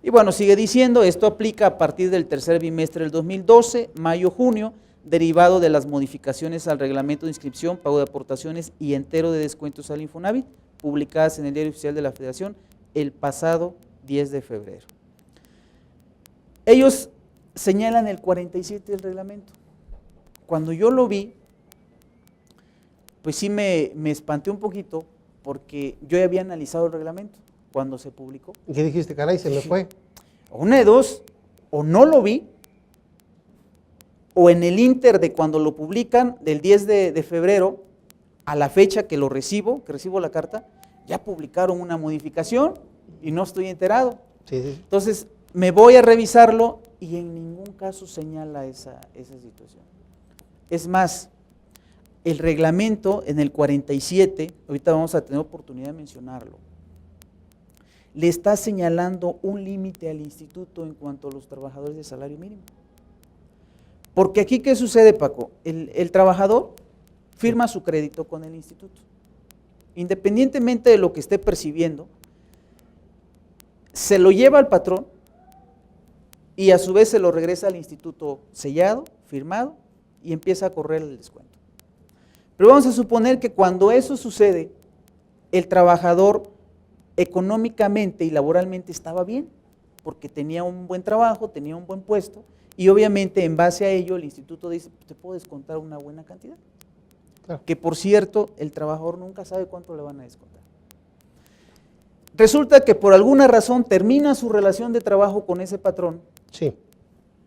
Y bueno, sigue diciendo, esto aplica a partir del tercer bimestre del 2012, mayo-junio, derivado de las modificaciones al reglamento de inscripción, pago de aportaciones y entero de descuentos al Infonavit, publicadas en el Diario Oficial de la Federación el pasado 10 de febrero. Ellos señalan el 47 del reglamento. Cuando yo lo vi, pues sí me espanté un poquito, porque yo ya había analizado el reglamento cuando se publicó. ¿Y qué dijiste? Caray, se me fue. Una de dos, o no lo vi, o en el inter de cuando lo publican, del 10 de febrero, a la fecha que lo recibo, que recibo la carta, ya publicaron una modificación y no estoy enterado. Sí, sí. Entonces, me voy a revisarlo y en ningún caso señala esa situación. Es más, el reglamento en el 47, ahorita vamos a tener oportunidad de mencionarlo, le está señalando un límite al instituto en cuanto a los trabajadores de salario mínimo. Porque aquí, ¿qué sucede, Paco? El trabajador firma su crédito con el instituto. Independientemente de lo que esté percibiendo, se lo lleva al patrón y a su vez se lo regresa al instituto sellado, firmado, y empieza a correr el descuento. Pero vamos a suponer que cuando eso sucede, el trabajador económicamente y laboralmente estaba bien, porque tenía un buen trabajo, tenía un buen puesto, y obviamente en base a ello el instituto dice, te puedo descontar una buena cantidad. Claro. Que por cierto, el trabajador nunca sabe cuánto le van a descontar. Resulta que por alguna razón termina su relación de trabajo con ese patrón, sí,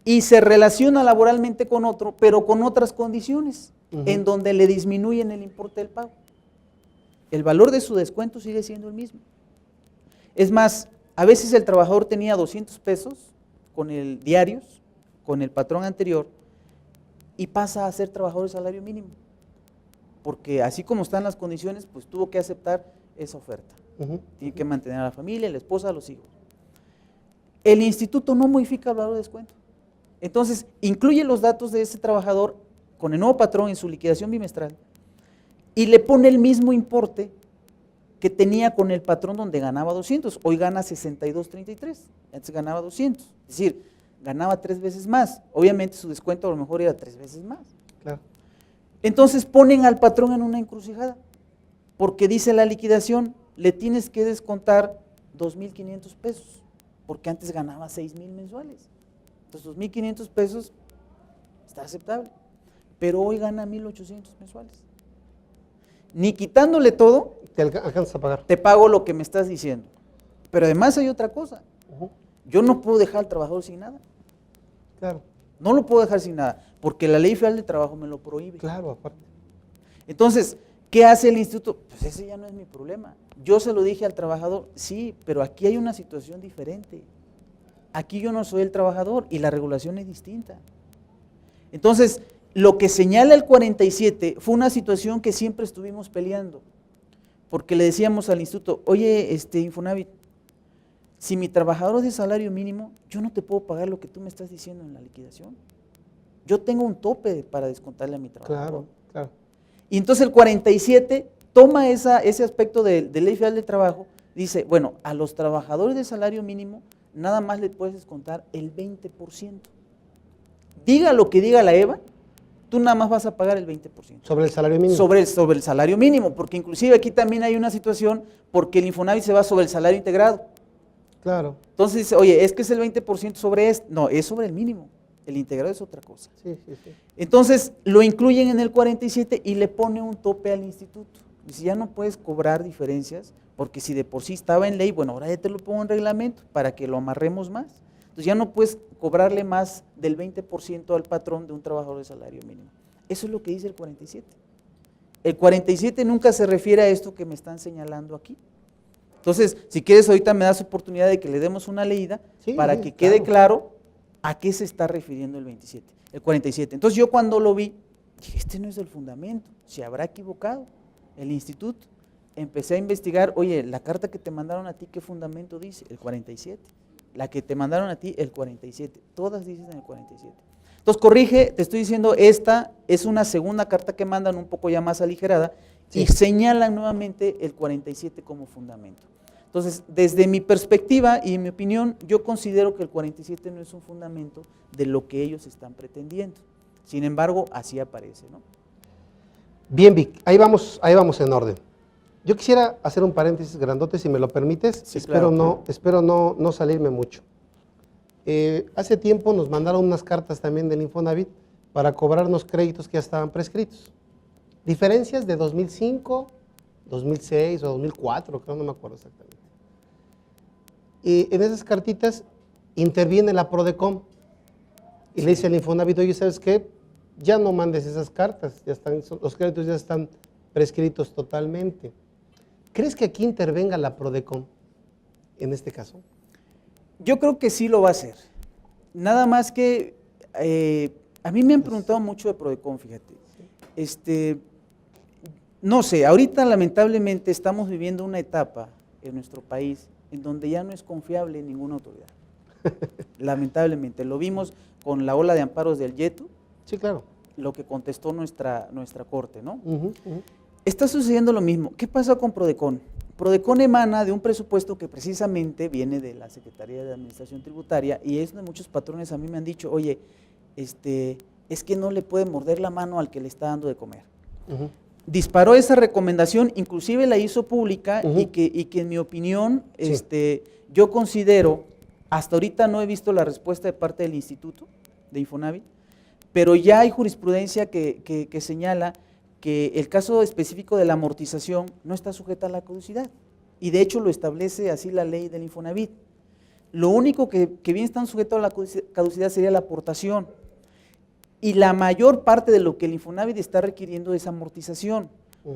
y se relaciona laboralmente con otro, pero con otras condiciones, en donde le disminuyen el importe del pago. El valor de su descuento sigue siendo el mismo. Es más, a veces el trabajador tenía 200 pesos con el diarios, con el patrón anterior, y pasa a ser trabajador de salario mínimo, porque así como están las condiciones, pues tuvo que aceptar esa oferta. Tiene que mantener a la familia, a la esposa, a los hijos. El instituto no modifica el valor de descuento. Entonces, incluye los datos de ese trabajador con el nuevo patrón en su liquidación bimestral y le pone el mismo importe que tenía con el patrón donde ganaba 200. Hoy gana 62.33, antes ganaba 200. Es decir, ganaba 3 veces más. Obviamente su descuento a lo mejor era 3 veces más. Claro. Entonces ponen al patrón en una encrucijada, porque dice la liquidación, le tienes que descontar 2.500 pesos, porque antes ganaba 6.000 mensuales. Entonces 2.500 pesos está aceptable, pero hoy gana 1.800 mensuales. Ni quitándole todo, te alcanza a pagar. Te pago lo que me estás diciendo. Pero además hay otra cosa. Yo no puedo dejar al trabajador sin nada. Claro. No lo puedo dejar sin nada, porque la Ley Federal de Trabajo me lo prohíbe. Claro, aparte. Entonces, ¿qué hace el instituto? Pues ese ya no es mi problema. Yo se lo dije al trabajador, sí, pero aquí hay una situación diferente. Aquí yo no soy el trabajador y la regulación es distinta. Entonces, lo que señala el 47 fue una situación que siempre estuvimos peleando, porque le decíamos al instituto, oye, Infonavit, si mi trabajador es de salario mínimo, yo no te puedo pagar lo que tú me estás diciendo en la liquidación. Yo tengo un tope para descontarle a mi trabajador. Claro, claro. Y entonces el 47 toma ese aspecto de Ley Federal de Trabajo, dice, bueno, a los trabajadores de salario mínimo nada más le puedes descontar el 20%. Diga lo que diga la EVA, tú nada más vas a pagar el 20%. ¿Sobre el salario mínimo? Sobre el salario mínimo, porque inclusive aquí también hay una situación porque el Infonavit se va sobre el salario integrado. Claro. Entonces dice, oye, es que es el 20% sobre esto. No, es sobre el mínimo. El integrado es otra cosa. Sí, sí, sí. Entonces lo incluyen en el 47 y le pone un tope al instituto. Dice, ya no puedes cobrar diferencias, porque si de por sí estaba en ley, bueno, ahora ya te lo pongo en reglamento para que lo amarremos más. Entonces ya no puedes cobrarle más del 20% al patrón de un trabajador de salario mínimo. Eso es lo que dice el 47. El 47 nunca se refiere a esto que me están señalando aquí. Entonces, si quieres, ahorita me das oportunidad de que le demos una leída para que quede claro a qué se está refiriendo el 47. Entonces yo cuando lo vi, dije, este no es el fundamento, se habrá equivocado el instituto. Empecé a investigar, oye, la carta que te mandaron a ti, ¿qué fundamento dice? El 47. La que te mandaron a ti, el 47. Todas dicen el 47. Entonces corrige, te estoy diciendo, esta es una segunda carta que mandan un poco ya más aligerada y señalan nuevamente el 47 como fundamento. Entonces, desde mi perspectiva y en mi opinión, yo considero que el 47 no es un fundamento de lo que ellos están pretendiendo. Sin embargo, así aparece, ¿no? Bien, Vic, ahí vamos en orden. Yo quisiera hacer un paréntesis grandote, si me lo permites. Sí, espero claro. no salirme mucho. Hace tiempo nos mandaron unas cartas también del Infonavit para cobrarnos créditos que ya estaban prescritos. Diferencias de 2005, 2006 o 2004, creo, no me acuerdo exactamente. Y en esas cartitas interviene la Prodecom y le dice al Infonavit, oye, ¿sabes qué? Ya no mandes esas cartas, ya están, los créditos ya están prescritos totalmente. ¿Crees que aquí intervenga la Prodecom en este caso? Yo creo que sí lo va a hacer. Nada más que a mí me han preguntado mucho de Prodecom, fíjate. No sé, ahorita lamentablemente estamos viviendo una etapa en nuestro país en donde ya no es confiable ninguna autoridad. Lamentablemente, lo vimos con la ola de amparos del YETU. Sí, claro. Lo que contestó nuestra corte, ¿no? Uh-huh. Está sucediendo lo mismo. ¿Qué pasa con Prodecon? Prodecon emana de un presupuesto que precisamente viene de la Secretaría de Administración Tributaria y es donde muchos patrones a mí me han dicho, oye, es que no le puede morder la mano al que le está dando de comer. Uh-huh. Disparó esa recomendación, inclusive la hizo pública uh-huh. y que en mi opinión, Sí. yo considero, hasta ahorita no he visto la respuesta de parte del Instituto de Infonavit, pero ya hay jurisprudencia que señala que el caso específico de la amortización no está sujeta a la caducidad, y de hecho lo establece así la ley del Infonavit. Lo único que bien están sujetos a la caducidad sería la aportación, y la mayor parte de lo que el Infonavit está requiriendo es amortización,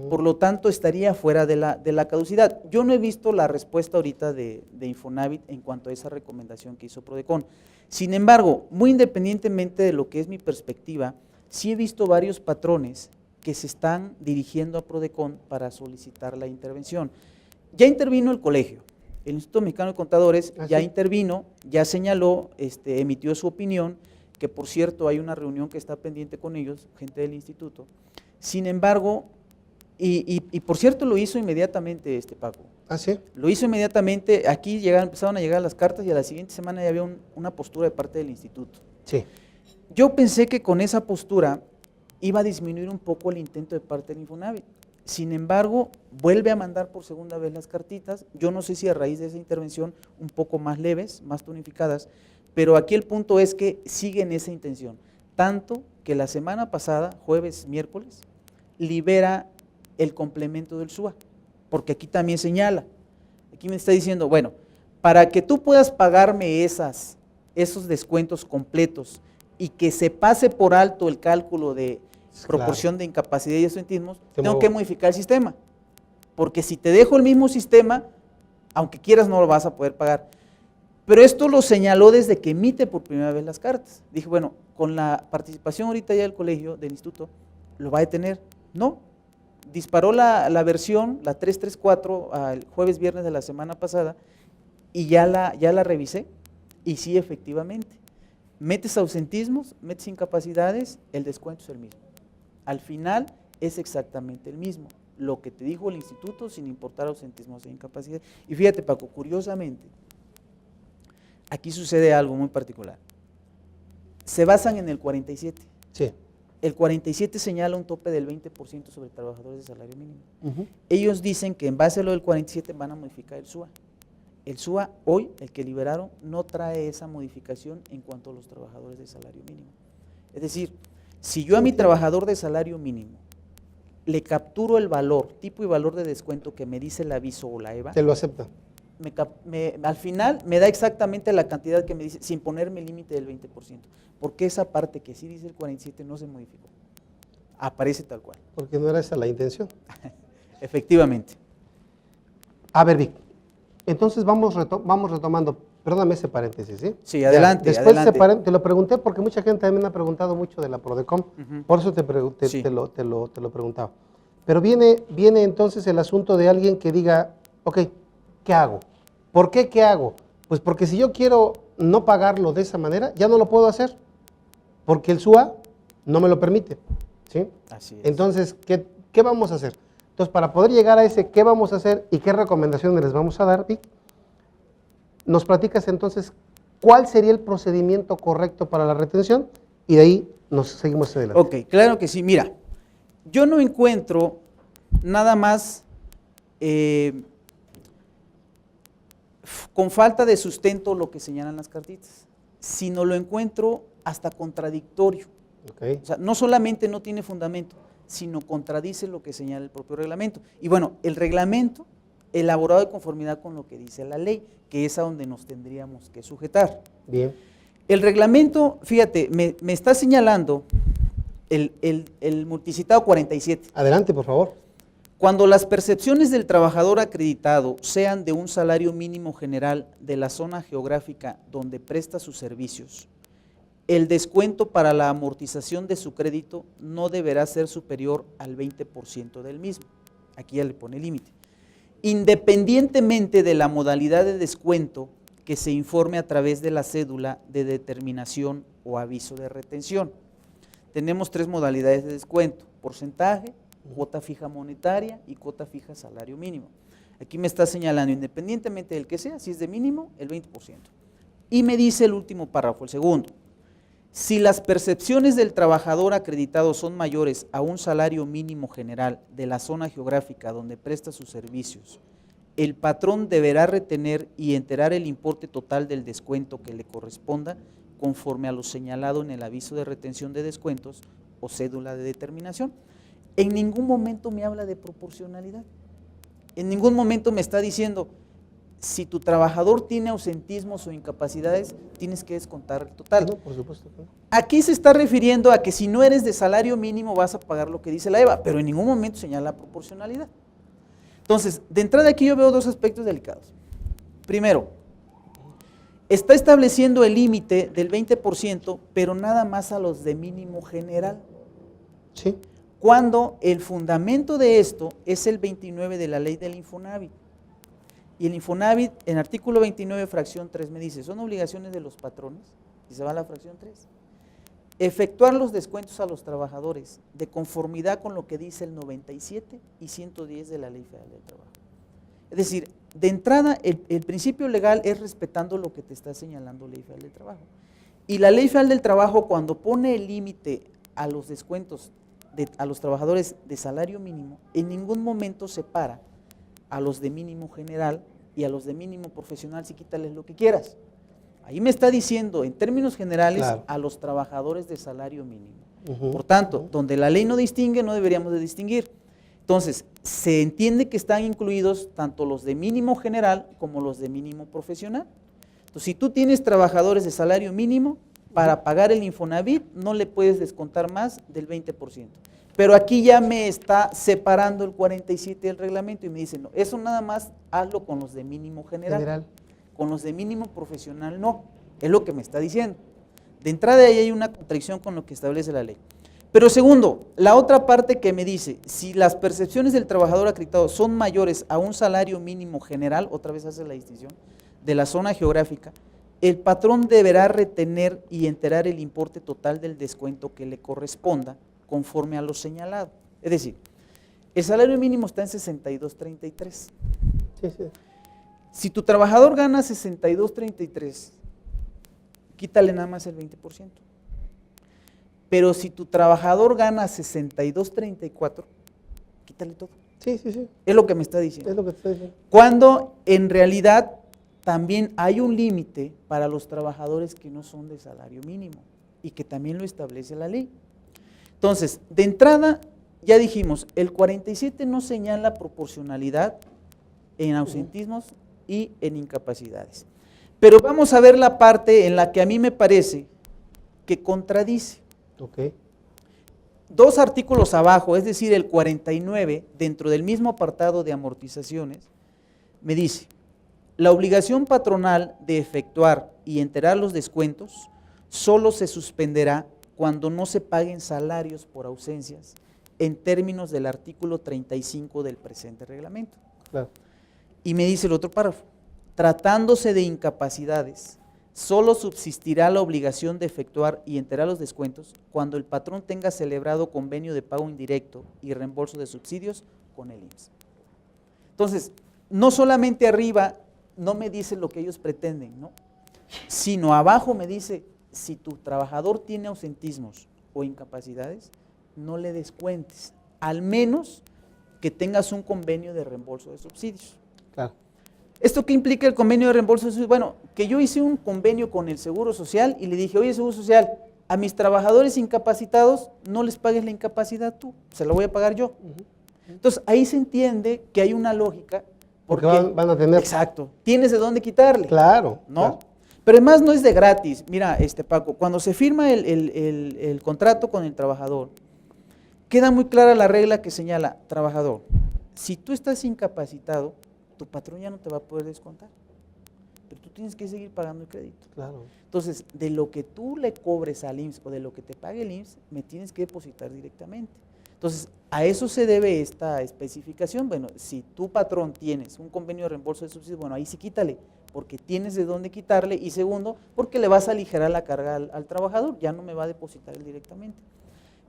por lo tanto estaría fuera de la caducidad. Yo no he visto la respuesta ahorita de Infonavit en cuanto a esa recomendación que hizo Prodecon. Sin embargo, muy independientemente de lo que es mi perspectiva, sí he visto varios patrones que se están dirigiendo a Prodecon para solicitar la intervención. Ya intervino el colegio, el Instituto Mexicano de Contadores ya intervino, ya señaló, emitió su opinión, que por cierto hay una reunión que está pendiente con ellos, gente del instituto. Sin embargo, y por cierto lo hizo inmediatamente Paco. ¿Ah, sí? Lo hizo inmediatamente, aquí empezaron a llegar las cartas y a la siguiente semana ya había una postura de parte del instituto. Sí. Yo pensé que con esa postura iba a disminuir un poco el intento de parte del Infonavit. Sin embargo, vuelve a mandar por segunda vez las cartitas. Yo no sé si a raíz de esa intervención un poco más leves, más tonificadas, pero aquí el punto es que sigue en esa intención. Tanto que la semana pasada, jueves, miércoles, libera el complemento del SUA, porque aquí también señala, aquí me está diciendo, bueno, para que tú puedas pagarme esos descuentos completos y que se pase por alto el cálculo de proporción de incapacidad y estudiantismos, tengo que modificar el sistema, porque si te dejo el mismo sistema, aunque quieras no lo vas a poder pagar. Pero esto lo señaló desde que emite por primera vez las cartas. Dije, bueno, con la participación ahorita ya del colegio, del instituto, ¿lo va a detener? No. Disparó la versión, la 334, el jueves, viernes de la semana pasada, y ya la revisé, y sí, efectivamente. Metes ausentismos, metes incapacidades, el descuento es el mismo. Al final es exactamente el mismo. Lo que te dijo el instituto, sin importar ausentismos e incapacidades. Y fíjate, Paco, curiosamente, aquí sucede algo muy particular. Se basan en el 47. Sí. El 47 señala un tope del 20% sobre trabajadores de salario mínimo. Ellos dicen que en base a lo del 47 van a modificar el SUA. El SUA hoy, el que liberaron, no trae esa modificación en cuanto a los trabajadores de salario mínimo. Es decir, si yo a mi trabajador de salario mínimo le capturo el valor, tipo y valor de descuento que me dice el aviso o la EVA, te lo acepta. Al final me da exactamente la cantidad que me dice, sin ponerme el límite del 20%, porque esa parte que sí dice el 47 no se modificó, aparece tal cual. Porque no era esa la intención. Efectivamente. A ver, Vic, entonces vamos retomando, perdóname ese paréntesis, ¿sí? Sí, adelante. Después adelante. Te lo pregunté porque mucha gente también me ha preguntado mucho de la Prodecom, por eso sí. te lo preguntaba. Pero viene entonces el asunto de alguien que diga, ok, ¿qué hago? ¿Por qué qué hago? Pues porque si yo quiero no pagarlo de esa manera, ya no lo puedo hacer, porque el SUA no me lo permite, ¿sí? Así es. Entonces, ¿qué vamos a hacer? Entonces, para poder llegar a ese, ¿qué vamos a hacer y qué recomendaciones les vamos a dar, Vic? Nos platicas entonces cuál sería el procedimiento correcto para la retención y de ahí nos seguimos adelante. Ok, claro que sí. Mira, yo no encuentro nada más con falta de sustento lo que señalan las cartitas, sino lo encuentro hasta contradictorio. Okay. O sea, no solamente no tiene fundamento, sino contradice lo que señala el propio reglamento. Y bueno, el reglamento elaborado de conformidad con lo que dice la ley, que es a donde nos tendríamos que sujetar. Bien. El reglamento, fíjate, me está señalando el multicitado 47. Adelante, por favor. Cuando las percepciones del trabajador acreditado sean de un salario mínimo general de la zona geográfica donde presta sus servicios, el descuento para la amortización de su crédito no deberá ser superior al 20% del mismo. Aquí ya le pone límite. Independientemente de la modalidad de descuento que se informe a través de la cédula de determinación o aviso de retención. Tenemos 3 modalidades de descuento: porcentaje, cuota fija monetaria y cuota fija salario mínimo. Aquí me está señalando, independientemente del que sea, si es de mínimo, el 20%. Y me dice el último párrafo, el segundo: si las percepciones del trabajador acreditado son mayores a un salario mínimo general de la zona geográfica donde presta sus servicios, el patrón deberá retener y enterar el importe total del descuento que le corresponda conforme a lo señalado en el aviso de retención de descuentos o cédula de determinación. En ningún momento me habla de proporcionalidad. En ningún momento me está diciendo, si tu trabajador tiene ausentismos o incapacidades, tienes que descontar el total. No, por supuesto. No. Aquí se está refiriendo a que si no eres de salario mínimo vas a pagar lo que dice la EVA, pero en ningún momento señala la proporcionalidad. Entonces, de entrada aquí yo veo 2 aspectos delicados. Primero, está estableciendo el límite del 20%, pero nada más a los de mínimo general. Sí. Cuando el fundamento de esto es el 29 de la ley del Infonavit. Y el Infonavit, en artículo 29, fracción 3, me dice, son obligaciones de los patrones, y se va a la fracción 3, efectuar los descuentos a los trabajadores de conformidad con lo que dice el 97 y 110 de la Ley Federal del Trabajo. Es decir, de entrada, el principio legal es respetando lo que te está señalando la Ley Federal del Trabajo. Y la Ley Federal del Trabajo, cuando pone el límite a los descuentos a los trabajadores de salario mínimo, en ningún momento separa a los de mínimo general y a los de mínimo profesional, si quítales lo que quieras. Ahí me está diciendo, en términos generales, claro, a los trabajadores de salario mínimo. Por tanto, donde la ley no distingue, no deberíamos de distinguir. Entonces, se entiende que están incluidos tanto los de mínimo general como los de mínimo profesional. Entonces, si tú tienes trabajadores de salario mínimo, para pagar el Infonavit no le puedes descontar más del 20%. Pero aquí ya me está separando el 47 del reglamento y me dice, no, eso nada más hazlo con los de mínimo general. Con los de mínimo profesional no, es lo que me está diciendo. De entrada ahí hay una contradicción con lo que establece la ley. Pero segundo, la otra parte que me dice, si las percepciones del trabajador acreditado son mayores a un salario mínimo general, otra vez hace la distinción, de la zona geográfica, el patrón deberá retener y enterar el importe total del descuento que le corresponda conforme a lo señalado. Es decir, el salario mínimo está en 62.33. Sí, sí. Si tu trabajador gana 62.33, quítale nada más el 20%. Pero si tu trabajador gana 62.34, quítale todo. Sí, sí, sí. Es lo que me está diciendo. Es lo que te estoy diciendo. Cuando en realidad también hay un límite para los trabajadores que no son de salario mínimo y que también lo establece la ley. Entonces, de entrada, ya dijimos, el 47 no señala proporcionalidad en ausentismos y en incapacidades. Pero vamos a ver la parte en la que a mí me parece que contradice. Okay. 2 artículos abajo, es decir, el 49, dentro del mismo apartado de amortizaciones, me dice, la obligación patronal de efectuar y enterar los descuentos solo se suspenderá cuando no se paguen salarios por ausencias en términos del artículo 35 del presente reglamento. Claro. Y me dice el otro párrafo, tratándose de incapacidades, solo subsistirá la obligación de efectuar y enterar los descuentos cuando el patrón tenga celebrado convenio de pago indirecto y reembolso de subsidios con el IMSS. Entonces, no solamente arriba no me dice lo que ellos pretenden, ¿no? Sino abajo me dice, si tu trabajador tiene ausentismos o incapacidades, no le descuentes, al menos que tengas un convenio de reembolso de subsidios. Claro. ¿Esto qué implica el convenio de reembolso de subsidios? Bueno, que yo hice un convenio con el Seguro Social y le dije, oye, Seguro Social, a mis trabajadores incapacitados no les pagues la incapacidad tú, se la voy a pagar yo. Entonces, ahí se entiende que hay una lógica. Porque van a tener... Exacto, tienes de dónde quitarle. Claro. ¿No? Claro. Pero además no es de gratis. Mira, Paco, cuando se firma el contrato con el trabajador, queda muy clara la regla que señala, trabajador, si tú estás incapacitado, tu patrón ya no te va a poder descontar, pero tú tienes que seguir pagando el crédito. Claro. Entonces, de lo que tú le cobres al IMSS o de lo que te pague el IMSS, me tienes que depositar directamente. Entonces, a eso se debe esta especificación. Bueno, si tu patrón tienes un convenio de reembolso de subsidios, bueno, ahí sí quítale, porque tienes de dónde quitarle, y segundo, porque le vas a aligerar la carga al trabajador, ya no me va a depositar él directamente.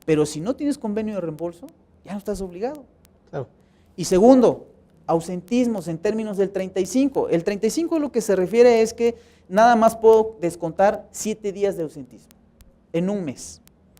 Pero si no tienes convenio de reembolso, ya no estás obligado. Claro. Y segundo, ausentismos en términos del 35. El 35 lo que se refiere es que nada más puedo descontar 7 días de ausentismo en un mes.